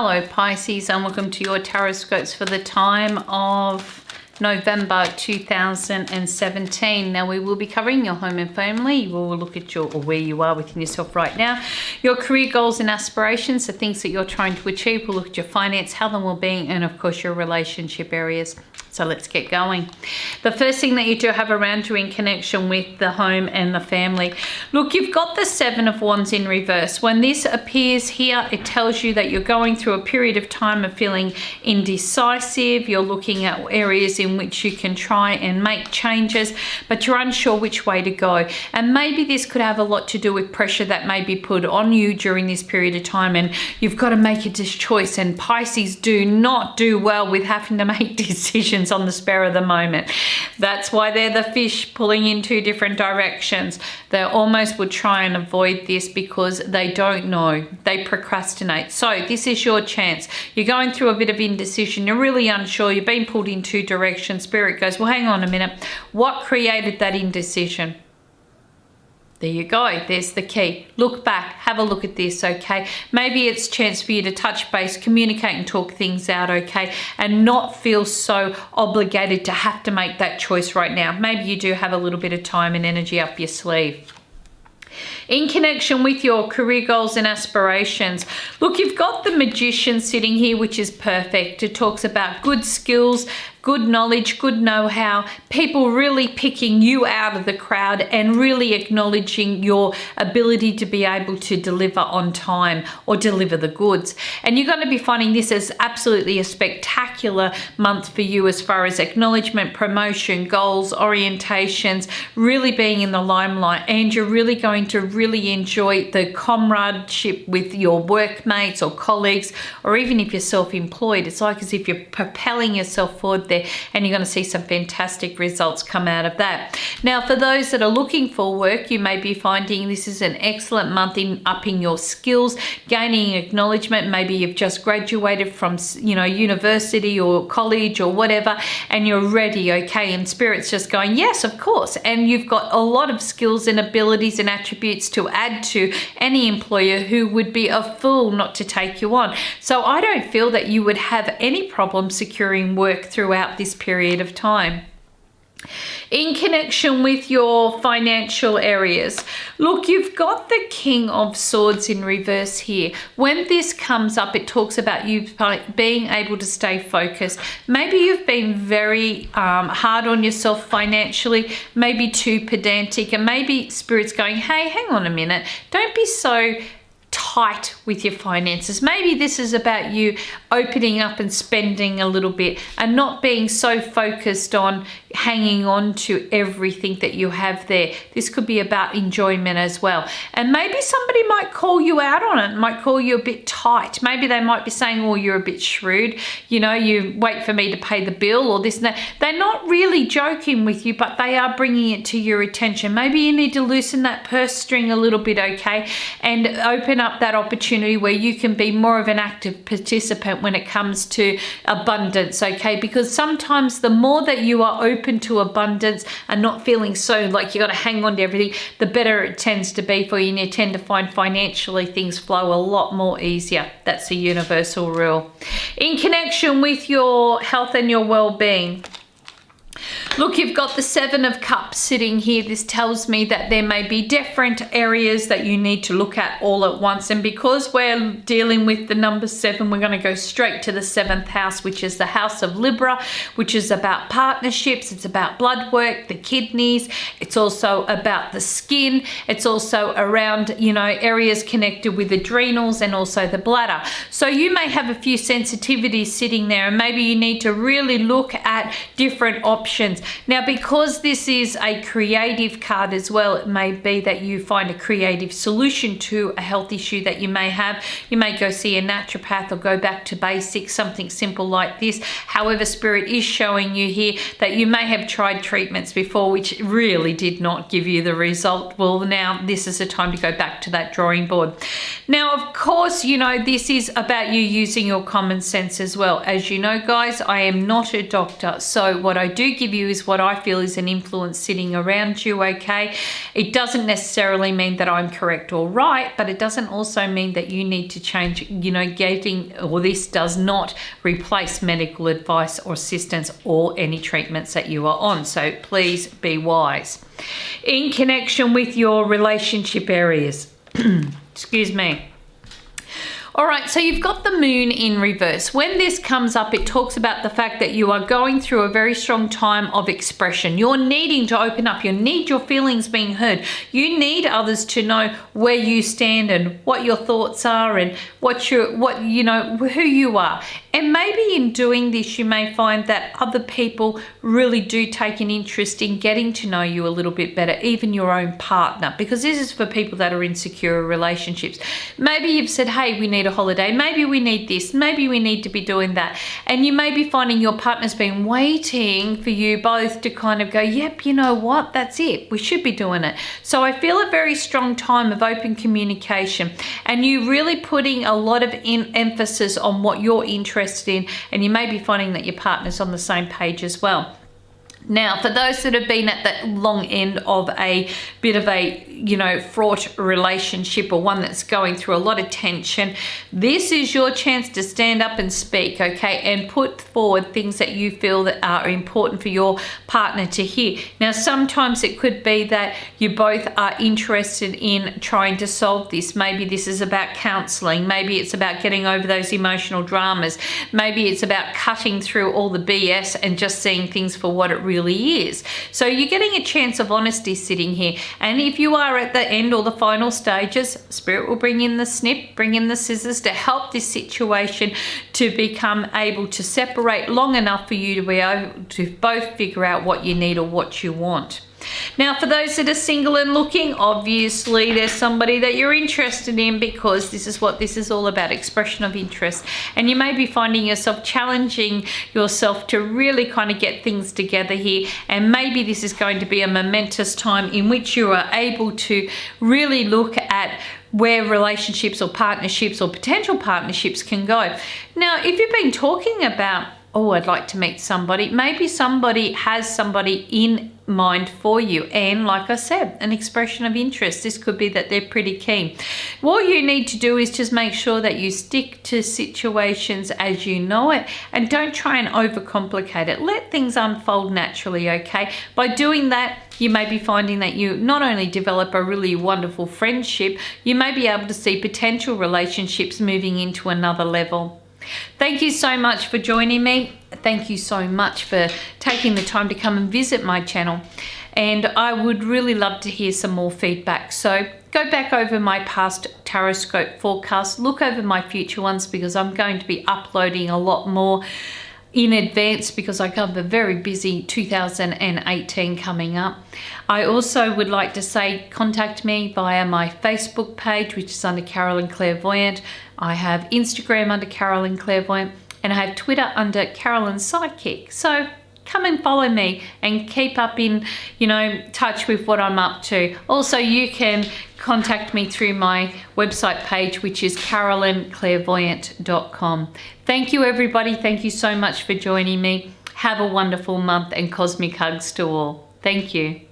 Hello Pisces, and welcome to your Tarotscopes for the time of November 2017. Now we will be covering your home and family. We will look at your, or where you are within yourself right now, your career goals and aspirations, the things that you're trying to achieve. We'll look at your finance, health and well-being, and of course your relationship areas. So let's get going. The first thing that you do have around you in connection with the home and the family. Look, you've got the Seven of Wands in reverse. When this appears here, it tells you that you're going through a period of time of feeling indecisive. You're looking at areas in which you can try and make changes, but you're unsure which way to go. And maybe this could have a lot to do with pressure that may be put on you during this period of time, and you've got to make a choice. And Pisces do not do well with having to make decisions on the spur of the moment. That's why they're the fish pulling in two different directions. They almost would try and avoid this because they don't know. They procrastinate. So this is your chance. You're going through a bit of indecision. You're really unsure. You've been pulled in two directions. Spirit goes, well, hang on a minute. What created that indecision? There you go. There's the key. Look back. Have a look at this, okay? Maybe it's a chance for you to touch base, communicate and talk things out, okay? And not feel so obligated to have to make that choice right now. Maybe you do have a little bit of time and energy up your sleeve. In connection with your career goals and aspirations, look, you've got the Magician sitting here, which is perfect. It talks about good skills, good knowledge, good know-how, people really picking you out of the crowd and really acknowledging your ability to be able to deliver on time or deliver the goods. And you're going to be finding this as absolutely a spectacular month for you as far as acknowledgement, promotion, goals, orientations, really being in the limelight. And you're really going to really enjoy the comradeship with your workmates or colleagues, or even if you're self-employed. It's like as if you're propelling yourself forward there, and you're going to see some fantastic results come out of that. Now, for those that are looking for work, you may be finding this is an excellent month in upping your skills, gaining acknowledgement. Maybe you've just graduated from, university or college or whatever, and you're ready, okay? And Spirit's just going, yes, of course. And you've got a lot of skills and abilities and attributes to add to any employer who would be a fool not to take you on. So I don't feel that you would have any problem securing work throughout this period of time. In connection with your financial areas, look, you've got the King of Swords in reverse here. When this comes up, it talks about you being able to stay focused. Maybe you've been very hard on yourself financially, maybe too pedantic, and maybe Spirit's going, hey, hang on a minute, don't be so tight with your finances. Maybe this is about you opening up and spending a little bit and not being so focused on hanging on to everything that you have there. This could be about enjoyment as well. And maybe somebody might call you out on it, might call you a bit tight. Maybe they might be saying, oh, you're a bit shrewd. You wait for me to pay the bill or this and that. They're not really joking with you, but they are bringing it to your attention. Maybe you need to loosen that purse string a little bit, okay? And open up that opportunity where you can be more of an active participant when it comes to abundance, okay? Because sometimes the more that you are open to abundance and not feeling so like you got to hang on to everything, the better it tends to be for you, and you tend to find financially things flow a lot more easier. That's a universal rule. In connection with your health and your well-being, look, you've got the Seven of Cups sitting here. This tells me that there may be different areas that you need to look at all at once. And because we're dealing with the number 7, we're going to go straight to the 7th house, which is the house of Libra, which is about partnerships. It's about blood work, the kidneys. It's also about the skin. It's also around, areas connected with adrenals and also the bladder. So you may have a few sensitivities sitting there, and maybe you need to really look at different options. Now, because this is a creative card as well, it may be that you find a creative solution to a health issue that you may have. You may go see a naturopath or go back to basics, something simple like this. However, Spirit is showing you here that you may have tried treatments before which really did not give you the result. Well, now this is the time to go back to that drawing board. Now, of course, this is about you using your common sense as well. As you know, guys, I am not a doctor, so what I do give you is what I feel is an influence sitting around you, okay? It doesn't necessarily mean that I'm correct or right, but it doesn't also mean that you need to change, you know, this does not replace medical advice or assistance or any treatments that you are on. So please be wise. In connection with your relationship areas, excuse me. All right, so you've got the moon in reverse. When this comes up, it talks about the fact that you are going through a very strong time of expression. You're needing to open up. You need your feelings being heard. You need others to know where you stand and what your thoughts are and who you are. And maybe in doing this, you may find that other people really do take an interest in getting to know you a little bit better, even your own partner, because this is for people that are in secure relationships. Maybe you've said, hey, we need a holiday. Maybe we need this. Maybe we need to be doing that. And you may be finding your partner's been waiting for you both to kind of go, yep, you know what? That's it. We should be doing it. So I feel a very strong time of open communication and you really putting a lot of emphasis on what you're interested in, and you may be finding that your partner's on the same page as well. Now, for those that have been at that long end of a bit of a, you know, fraught relationship or one that's going through a lot of tension, this is your chance to stand up and speak, okay, and put forward things that you feel that are important for your partner to hear. Now, sometimes it could be that you both are interested in trying to solve this. Maybe this is about counseling. Maybe it's about getting over those emotional dramas. Maybe it's about cutting through all the BS and just seeing things for what it really is. So you're getting a chance of honesty sitting here. And if you are at the end or the final stages, Spirit will bring in the snip, bring in the scissors to help this situation to become able to separate long enough for you to be able to both figure out what you need or what you want. Now, for those that are single and looking, obviously there's somebody that you're interested in, because this is what this is all about, expression of interest. And you may be finding yourself challenging yourself to really kind of get things together here. And maybe this is going to be a momentous time in which you are able to really look at where relationships or partnerships or potential partnerships can go. Now, if you've been talking about, oh, I'd like to meet somebody, maybe somebody has somebody in mind for you, and like I said, an expression of interest. This could be that they're pretty keen. What you need to do is just make sure that you stick to situations as you know it and don't try and overcomplicate it. Let things unfold naturally, okay? By doing that, you may be finding that you not only develop a really wonderful friendship, you may be able to see potential relationships moving into another level. Thank you so much for joining me. Thank you so much for taking the time to come and visit my channel. And I would really love to hear some more feedback. So go back over my past Tarotscope forecasts, look over my future ones, because I'm going to be uploading a lot more in advance because I have a very busy 2018 coming up. I also would like to say contact me via my Facebook page, which is under Carolyn Clairvoyant. I have Instagram under Carolyn Clairvoyant, and I have Twitter under Carolyn Psychic. So come and follow me and keep up in, touch with what I'm up to. Also, you can contact me through my website page, which is carolynclairvoyant.com. Thank you, everybody. Thank you so much for joining me. Have a wonderful month and cosmic hugs to all. Thank you.